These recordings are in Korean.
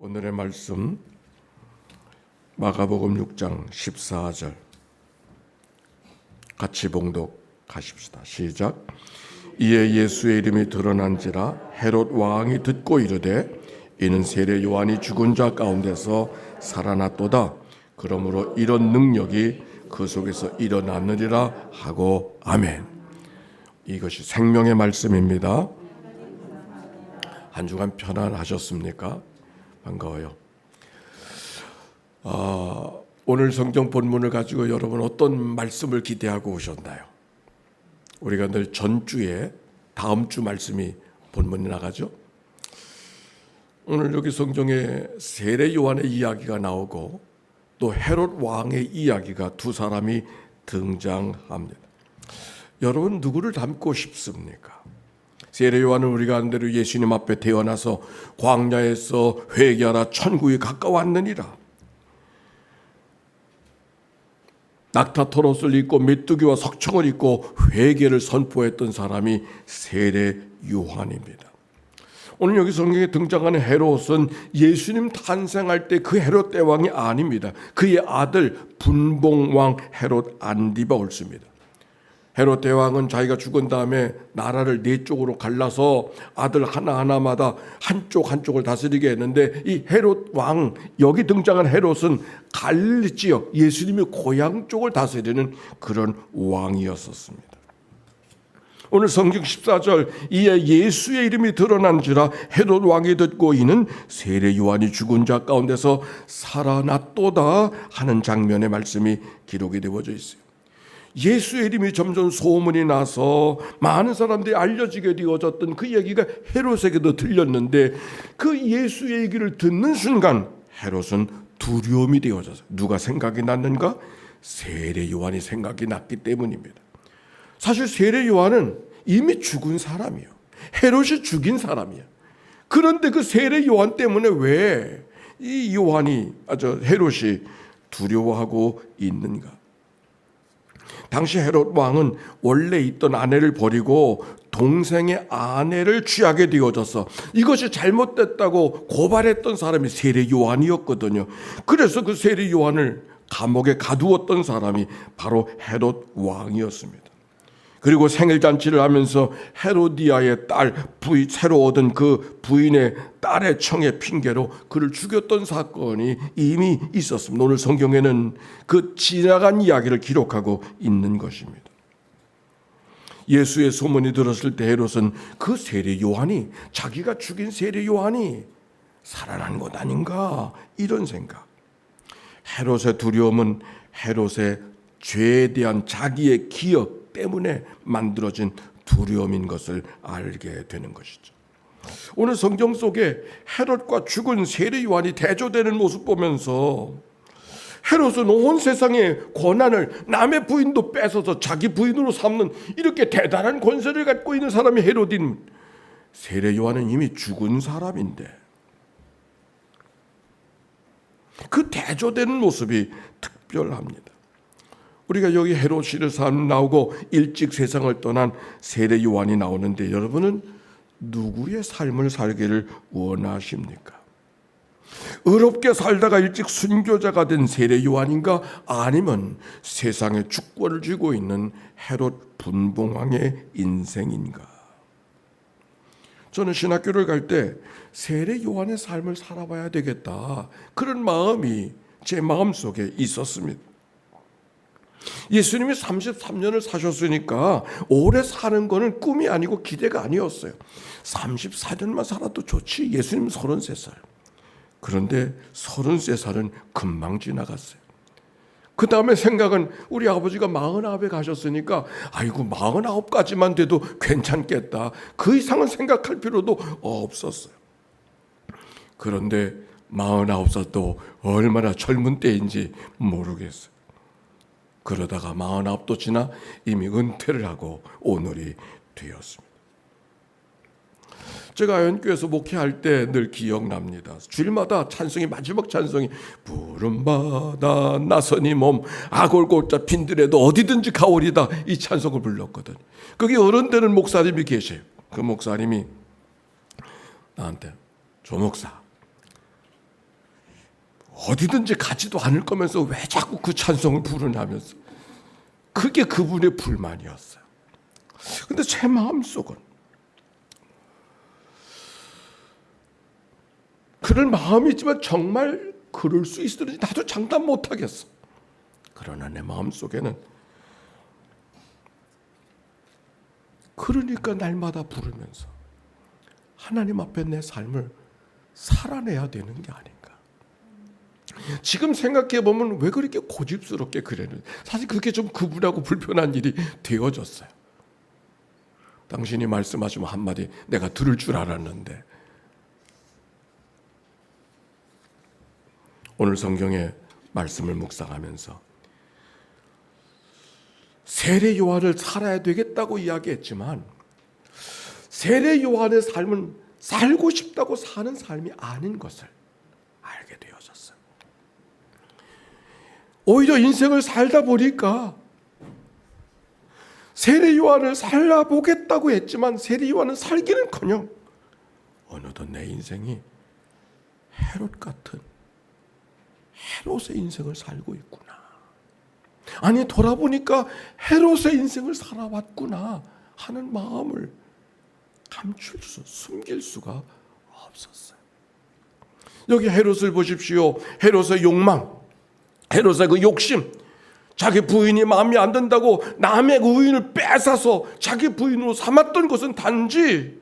오늘의 말씀 마가복음 6장 14절 같이 봉독하십시다. 시작. 이에 예수의 이름이 드러난지라 헤롯 왕이 듣고 이르되 이는 세례 요한이 죽은 자 가운데서 살아났도다. 그러므로 이런 능력이 그 속에서 일어나느리라 하고 아멘. 이것이 생명의 말씀입니다. 한 주간 편안하셨습니까? 반가워요. 오늘 성경 본문을 가지고 여러분 어떤 말씀을 기대하고 오셨나요? 우리가 늘 전주에 다음 주 말씀이 본문이 나가죠. 오늘 여기 성경에 세례 요한의 이야기가 나오고 또 헤롯 왕의 이야기가 두 사람이 등장합니다. 여러분 누구를 닮고 싶습니까? 세례 요한은 우리가 아는 대로 예수님 앞에 태어나서 광야에서 회개하라 천국이 가까웠느니라. 낙타 털옷을 입고 메뚜기와 석청을 입고 회개를 선포했던 사람이 세례 요한입니다. 오늘 여기 성경에 등장하는 헤롯은 예수님 탄생할 때 그 헤롯 대왕이 아닙니다. 그의 아들 분봉왕 헤롯 안디바 올스입니다. 헤롯 대왕은 자기가 죽은 다음에 나라를 네 쪽으로 갈라서 아들 하나하나마다 한쪽을 다스리게 했는데 이 헤롯 왕, 여기 등장한 헤롯은 갈릴리 지역, 예수님의 고향 쪽을 다스리는 그런 왕이었었습니다. 오늘 성경 14절 이에 예수의 이름이 드러난지라 헤롯 왕이 듣고 이는 세례 요한이 죽은 자 가운데서 살아났도다 하는 장면의 말씀이 기록이 되어져 있어요. 예수의 이름이 점점 소문이 나서 많은 사람들이 알려지게 되어졌던 그 얘기가 헤롯에게도 들렸는데 그 예수의 얘기를 듣는 순간 헤롯은 두려움이 되어져서 누가 생각이 났는가? 세례 요한이 생각이 났기 때문입니다. 사실 세례 요한은 이미 죽은 사람이에요. 헤롯이 죽인 사람이에요. 그런데 그 세례 요한 때문에 왜 이 헤롯이 두려워하고 있는가? 당시 헤롯 왕은 원래 있던 아내를 버리고 동생의 아내를 취하게 되어져서 이것이 잘못됐다고 고발했던 사람이 세례 요한이었거든요. 그래서 그 세례 요한을 감옥에 가두었던 사람이 바로 헤롯 왕이었습니다. 그리고 생일잔치를 하면서 헤로디아의 딸, 새로 얻은 그 부인의 딸의 청의 핑계로 그를 죽였던 사건이 이미 있었습니다. 오늘 성경에는 그 지나간 이야기를 기록하고 있는 것입니다. 예수의 소문이 들었을 때 헤롯은 그 세례 요한이, 자기가 죽인 세례 요한이 살아난 것 아닌가, 이런 생각. 헤롯의 두려움은 헤롯의 죄에 대한 자기의 기억 때문에 만들어진 두려움인 것을 알게 되는 것이죠. 오늘 성경 속에 헤롯과 죽은 세례 요한이 대조되는 모습 보면서 헤롯은 온 세상의 권한을 남의 부인도 뺏어서 자기 부인으로 삼는 이렇게 대단한 권세를 갖고 있는 사람이 헤롯인, 세례 요한은 이미 죽은 사람인데 그 대조되는 모습이 특별합니다. 우리가 여기 헤롯이를 나오고 일찍 세상을 떠난 세례 요한이 나오는데 여러분은 누구의 삶을 살기를 원하십니까? 의롭게 살다가 일찍 순교자가 된 세례 요한인가? 아니면 세상에 주권을 쥐고 있는 헤롯 분봉왕의 인생인가? 저는 신학교를 갈 때 세례 요한의 삶을 살아봐야 되겠다, 그런 마음이 제 마음속에 있었습니다. 예수님이 33년을 사셨으니까 오래 사는 거는 꿈이 아니고 기대가 아니었어요. 34년만 살아도 좋지. 예수님 33살. 그런데 33살은 금방 지나갔어요. 그 다음에 생각은 우리 아버지가 49에 가셨으니까 아이고 49까지만 돼도 괜찮겠다. 그 이상은 생각할 필요도 없었어요. 그런데 49살도 얼마나 젊은 때인지 모르겠어요. 그러다가 49도 지나 이미 은퇴를 하고 오늘이 되었습니다. 제가 아현교회에서 목회할 때 늘 기억납니다. 주일마다 찬송이, 마지막 찬송이 푸른바다 나선이 몸 아골골자 빈들에도 어디든지 가오리다, 이 찬송을 불렀거든요. 거기 어른 되는 목사님이 계세요. 그 목사님이 나한테 조 목사, 어디든지 가지도 않을 거면서 왜 자꾸 그 찬송을 부르냐면서 그게 그분의 불만이었어요. 근데 제 마음속은 그럴 마음이지만 정말 그럴 수 있을지 나도 장담 못하겠어. 그러나 내 마음속에는 그러니까 날마다 부르면서 하나님 앞에 내 삶을 살아내야 되는 게 아닌가. 지금 생각해 보면 왜 그렇게 고집스럽게 그랬는지 사실 그게 좀 그분하고 불편한 일이 되어졌어요. 당신이 말씀하시면 한마디 내가 들을 줄 알았는데. 오늘 성경의 말씀을 묵상하면서 세례 요한을 살아야 되겠다고 이야기했지만 세례 요한의 삶은 살고 싶다고 사는 삶이 아닌 것을 알게 되어졌어요. 오히려 인생을 살다 보니까 세례 요한을 살아보겠다고 했지만 세례 요한은 살기는커녕 어느덧 내 인생이 헤롯 같은 헤롯의 인생을 살고 있구나. 아니 돌아보니까 헤롯의 인생을 살아왔구나 하는 마음을 숨길 수가 없었어요. 여기 헤롯을 보십시오. 헤롯의 욕망, 헤롯의 그 욕심, 자기 부인이 마음에 안 든다고 남의 부인을 뺏어서 자기 부인으로 삼았던 것은 단지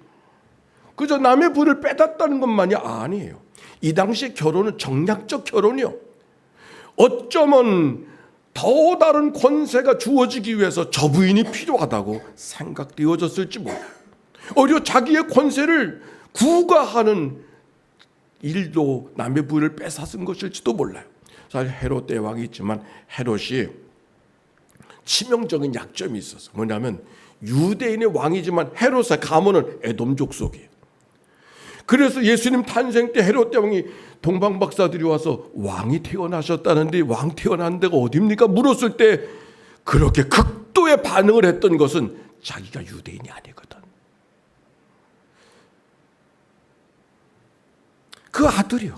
그저 남의 부인을 뺏었다는 것만이 아니에요. 이 당시의 결혼은 정략적 결혼이요. 어쩌면 더 다른 권세가 주어지기 위해서 저 부인이 필요하다고 생각되어졌을지 몰라요. 오히려 자기의 권세를 구가하는 일도 남의 부인을 뺏어쓴 것일지도 몰라요. 사실 헤롯 대왕이 있지만 헤롯이 치명적인 약점이 있었어요. 뭐냐면 유대인의 왕이지만 헤롯의 가문은 에돔 족속이에요. 그래서 예수님 탄생 때 헤롯 대왕이 동방 박사들이 와서 왕이 태어나셨다는데 왕 태어난 데가 어딥니까? 물었을 때 그렇게 극도의 반응을 했던 것은 자기가 유대인이 아니거든. 그 아들이요.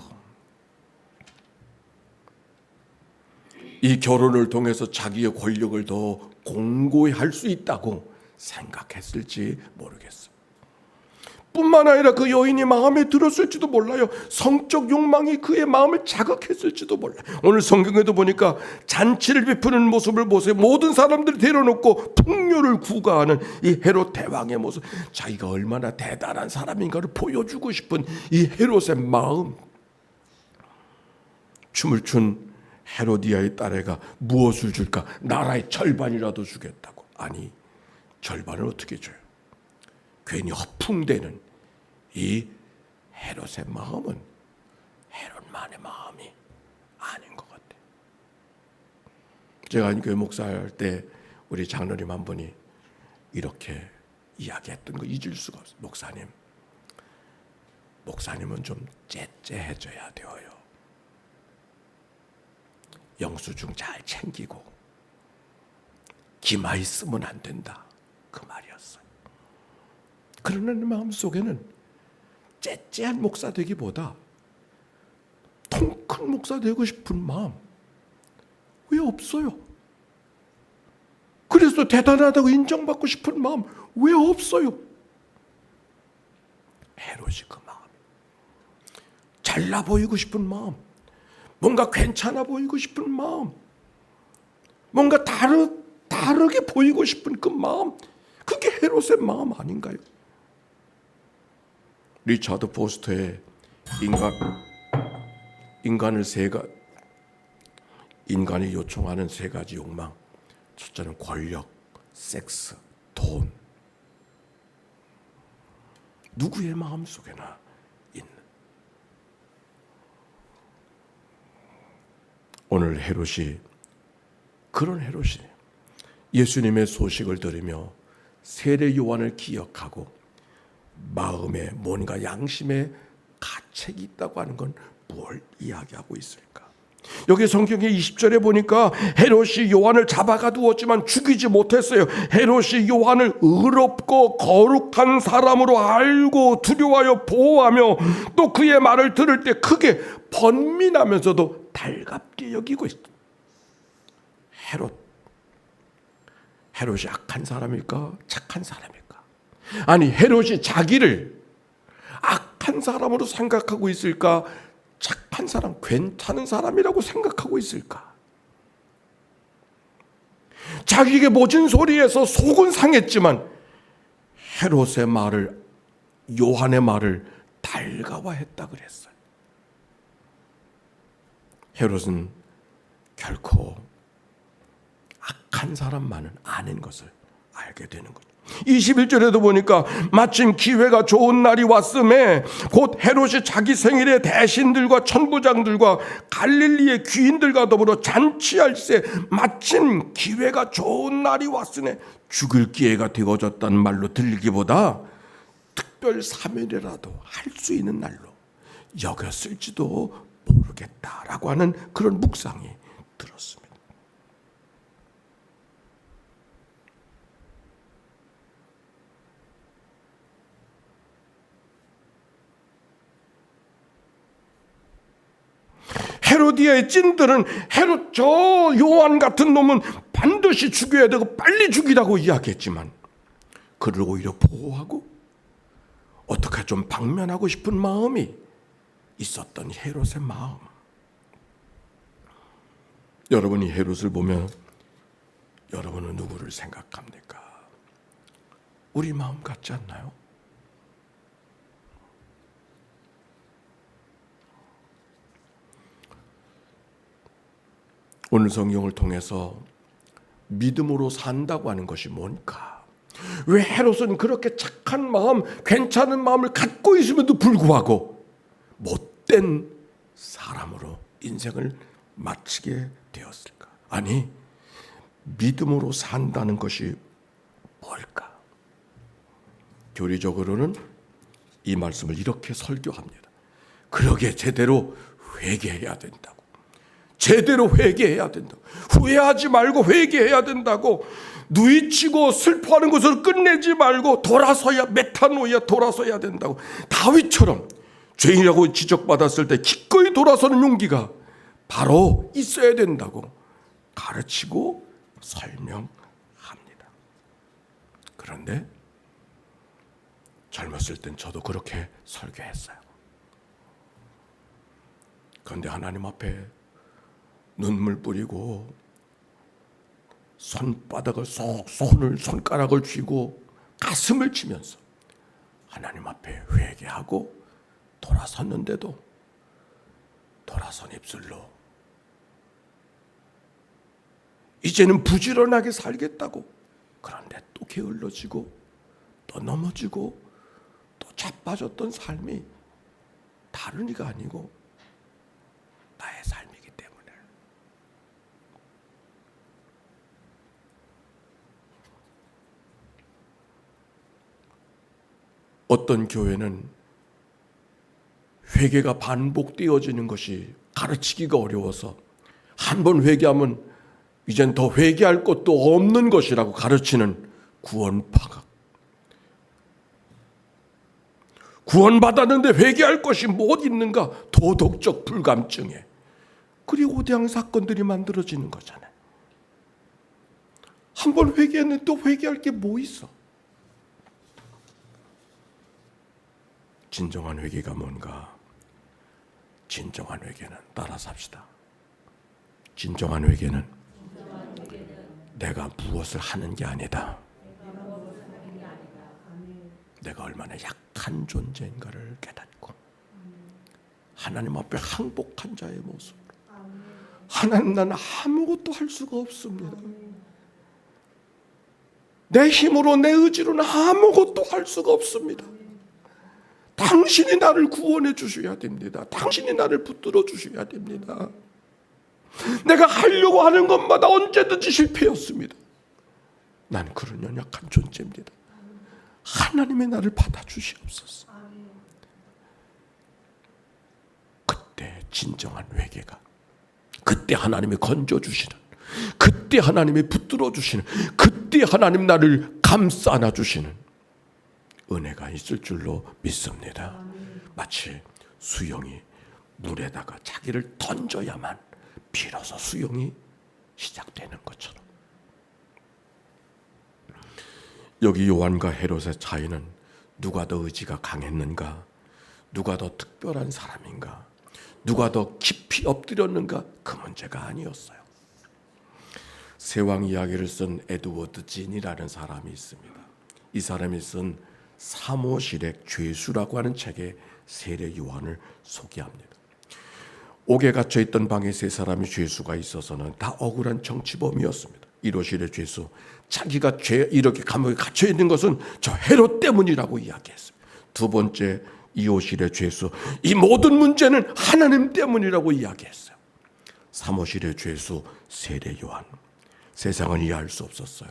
이 결혼을 통해서 자기의 권력을 더 공고히 할 수 있다고 생각했을지 모르겠어. 뿐만 아니라 그 여인이 마음에 들었을지도 몰라요. 성적 욕망이 그의 마음을 자극했을지도 몰라요. 오늘 성경에도 보니까 잔치를 베푸는 모습을 보세요. 모든 사람들을 데려놓고 풍요를 구가하는 이 헤롯 대왕의 모습. 자기가 얼마나 대단한 사람인가를 보여주고 싶은 이 헤롯의 마음. 춤을 춘 헤로디아의 딸애가 무엇을 줄까? 나라의 절반이라도 주겠다고. 아니, 절반을 어떻게 줘요? 괜히 허풍되는 이 헤롯의 마음은 헤롯만의 마음이 아닌 것 같아요. 제가 교회 목사할 때 우리 장로님 한 분이 이렇게 이야기했던 거 잊을 수가 없어요. 목사님은 좀 째째해져야 되어요. 영수증 잘 챙기고 기마 있으면 안 된다. 그 말이었어요. 그러나 내 마음속에는 째째한 목사 되기보다 통 큰 목사 되고 싶은 마음 왜 없어요? 그래서 대단하다고 인정받고 싶은 마음 왜 없어요? 헤롯이 그 마음. 잘나 보이고 싶은 마음, 뭔가 괜찮아 보이고 싶은 마음, 뭔가 다르게 보이고 싶은 그 마음, 그게 헤롯의 마음 아닌가요? 리차드 포스터의 인간이 요청하는 세 가지 욕망. 첫째는 권력, 섹스, 돈. 누구의 마음속에나 있는. 오늘 헤롯이 그런 헤롯이 예수님의 소식을 들으며 세례 요한을 기억하고 마음에 뭔가 양심에 가책이 있다고 하는 건 뭘 이야기하고 있을까? 여기 성경의 20절에 보니까 헤롯이 요한을 잡아가 두었지만 죽이지 못했어요. 헤롯이 요한을 의롭고 거룩한 사람으로 알고 두려워하여 보호하며 또 그의 말을 들을 때 크게 번민하면서도 달갑게 여기고 있어요. 헤롯이 악한 사람일까? 착한 사람일까? 아니, 헤롯이 자기를 악한 사람으로 생각하고 있을까? 착한 사람, 괜찮은 사람이라고 생각하고 있을까? 자기에게 모진 소리에서 속은 상했지만 헤롯의 말을, 요한의 말을 달가워했다 그랬어요. 헤롯은 결코 악한 사람만은 아닌 것을 알게 되는 거죠. 21절에도 보니까 마침 기회가 좋은 날이 왔음에 곧 헤롯이 자기 생일에 대신들과 천부장들과 갈릴리의 귀인들과 더불어 잔치할세 마침 기회가 좋은 날이 왔으니 죽을 기회가 되어졌다는 말로 들리기보다 특별 사면이라도 할 수 있는 날로 여겼을지도 모르겠다라고 하는 그런 묵상이 들었습니다. 헤로디아의 찐들은 헤롯 저 요한 같은 놈은 반드시 죽여야 되고 빨리 죽이라고 이야기했지만 그를 오히려 보호하고 어떻게 좀 방면하고 싶은 마음이 있었던 헤롯의 마음. 여러분이 헤롯을 보면 여러분은 누구를 생각합니까? 우리 마음 같지 않나요? 오늘 성경을 통해서 믿음으로 산다고 하는 것이 뭔가? 왜 헤롯은 그렇게 착한 마음, 괜찮은 마음을 갖고 있음에도 불구하고 못된 사람으로 인생을 마치게 되었을까? 아니, 믿음으로 산다는 것이 뭘까? 교리적으로는 이 말씀을 이렇게 설교합니다. 그러게 제대로 회개해야 된다고. 제대로 회개해야 된다고. 후회하지 말고 회개해야 된다고. 누이치고 슬퍼하는 것을 끝내지 말고 돌아서야, 메타노이아, 돌아서야 된다고. 다윗처럼 죄인이라고 지적받았을 때 기꺼이 돌아서는 용기가 바로 있어야 된다고 가르치고 설명합니다. 그런데 젊었을 땐 저도 그렇게 설교했어요. 그런데 하나님 앞에 눈물 뿌리고 손바닥을 손가락을 쥐고 가슴을 치면서 하나님 앞에 회개하고 돌아섰는데도 돌아선 입술로 이제는 부지런하게 살겠다고, 그런데 또 게을러지고 또 넘어지고 또 자빠졌던 삶이 다른 이가 아니고 나의 삶이기 때문에. 어떤 교회는 회개가 반복되어지는 것이 가르치기가 어려워서 한 번 회개하면 이젠 더 회개할 것도 없는 것이라고 가르치는 구원파가, 구원받았는데 회개할 것이 못 있는가? 도덕적 불감증에 그리 오대양 사건들이 만들어지는 거잖아요. 한 번 회개했는데 또 회개할 게 뭐 있어? 진정한 회개가 뭔가? 진정한 회개는 따라 삽시다. 진정한 회개는 내가 무엇을 하는 게 아니다. 내가 얼마나 약한 존재인가를 깨닫고 하나님 앞에 항복한 자의 모습으로, 하나님, 나는 아무것도 할 수가 없습니다. 내 힘으로, 내 의지로는 아무것도 할 수가 없습니다. 당신이 나를 구원해 주셔야 됩니다. 당신이 나를 붙들어 주셔야 됩니다. 내가 하려고 하는 것마다 언제든지 실패였습니다. 난 그런 연약한 존재입니다. 하나님의 나를 받아주시옵소서. 그때 진정한 회개가 그때 하나님이 건져주시는, 그때 하나님이 붙들어 주시는, 그때 하나님 나를 감싸 안아주시는 은혜가 있을 줄로 믿습니다. 마치 수영이 물에다가 자기를 던져야만 비로소 수영이 시작되는 것처럼, 여기 요한과 헤롯의 차이는 누가 더 의지가 강했는가, 누가 더 특별한 사람인가, 누가 더 깊이 엎드렸는가, 그 문제가 아니었어요. 세왕 이야기를 쓴 에드워드 진이라는 사람이 있습니다. 이 사람이 쓴 사모실의 죄수라고 하는 책에 세례 요한을 소개합니다. 옥에 갇혀있던 방에 세 사람이 죄수가 있어서는 다 억울한 정치범이었습니다. 1호실의 죄수, 자기가 이렇게 감옥에 갇혀있는 것은 저 헤롯 때문이라고 이야기했습니다. 두 번째 2호실의 죄수, 이 모든 문제는 하나님 때문이라고 이야기했어요. 3호실의 죄수 세례 요한, 세상은 이해할 수 없었어요.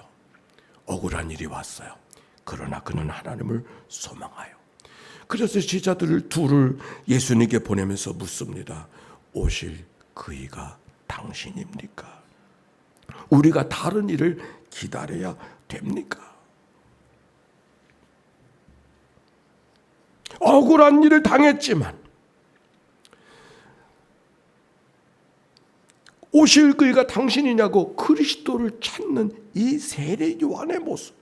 억울한 일이 왔어요. 그러나 그는 하나님을 소망하여, 그래서 제자들을 둘을 예수님께 보내면서 묻습니다. 오실 그이가 당신입니까? 우리가 다른 일을 기다려야 됩니까? 억울한 일을 당했지만 오실 그이가 당신이냐고 그리스도를 찾는 이 세례 요한의 모습.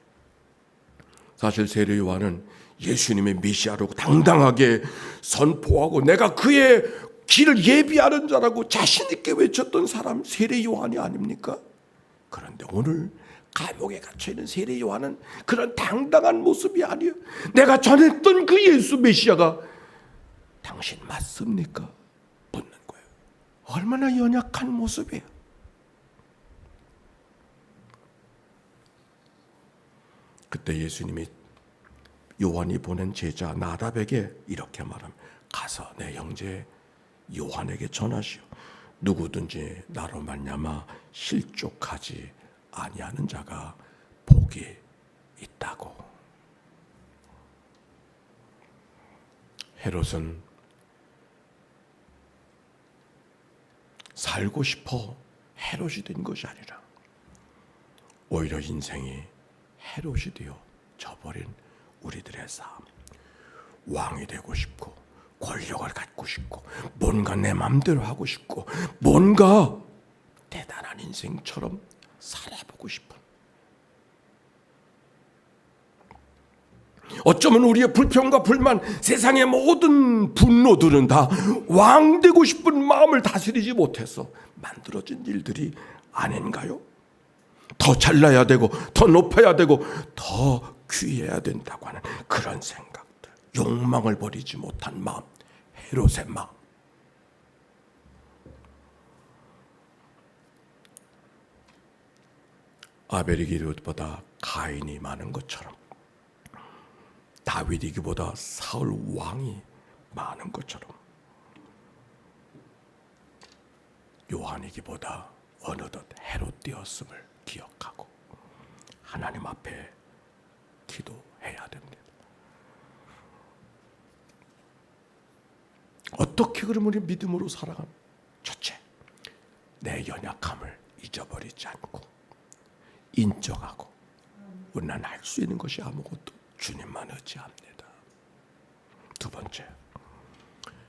사실 세례 요한은 예수님의 메시아로 당당하게 선포하고 내가 그의 길을 예비하는 자라고 자신 있게 외쳤던 사람, 세례 요한이 아닙니까? 그런데 오늘 감옥에 갇혀있는 세례 요한은 그런 당당한 모습이 아니에요. 내가 전했던 그 예수 메시아가 당신 맞습니까? 묻는 거예요. 얼마나 연약한 모습이에요. 그때 예수님이 요한이 보낸 제자 나답에게 이렇게 말합니다. 가서 내 형제 요한에게 전하시오. 누구든지 나로 말미암아 실족하지 아니하는 자가 복이 있다고. 헤롯은 살고 싶어 헤롯이 된 것이 아니라 오히려 인생이 헤롯이 되어 져버린 우리들의 삶. 왕이 되고 싶고 권력을 갖고 싶고 뭔가 내 마음대로 하고 싶고 뭔가 대단한 인생처럼 살아보고 싶은, 어쩌면 우리의 불평과 불만, 세상의 모든 분노들은 다 왕 되고 싶은 마음을 다스리지 못해서 만들어진 일들이 아닌가요? 더 잘나야 되고 더 높아야 되고 더 귀해야 된다고 하는 그런 생각들, 욕망을 버리지 못한 마음, 헤롯의 마음. 아벨이 기도보다 가인이 많은 것처럼, 다윗이 기보다 사울 왕이 많은 것처럼, 요한이기보다 어느덧 헤롯 되었음을 기억하고 하나님 앞에 기도해야 됩니다. 어떻게 그러면 우리 믿음으로 살아가는? 첫째, 내 연약함을 잊어버리지 않고 인정하고, 우리는 할 수 있는 것이 아무것도 주님만 의지합니다. 두 번째,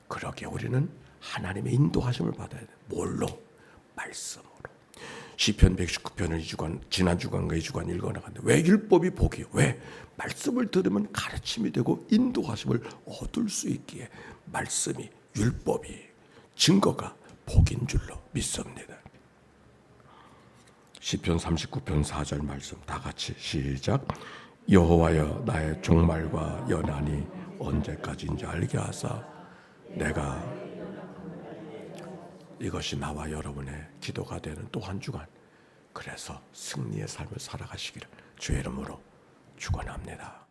그러기에 우리는 하나님의 인도하심을 받아야 돼. 뭘로? 말씀으로. 시편 119편을 지난 주간과 이 주간 읽어나갔는데 왜 율법이 복이요? 왜? 말씀을 들으면 가르침이 되고 인도하심을 얻을 수 있기에 말씀이, 율법이, 증거가 복인 줄로 믿습니다. 시편 39편 4절 말씀 다 같이 시작. 여호와여 나의 종말과 연한이 언제까지인지 알게 하사 내가, 이것이 나와 여러분의 기도가 되는 또 한 주간, 그래서 승리의 삶을 살아가시기를 주의 이름으로 축원합니다.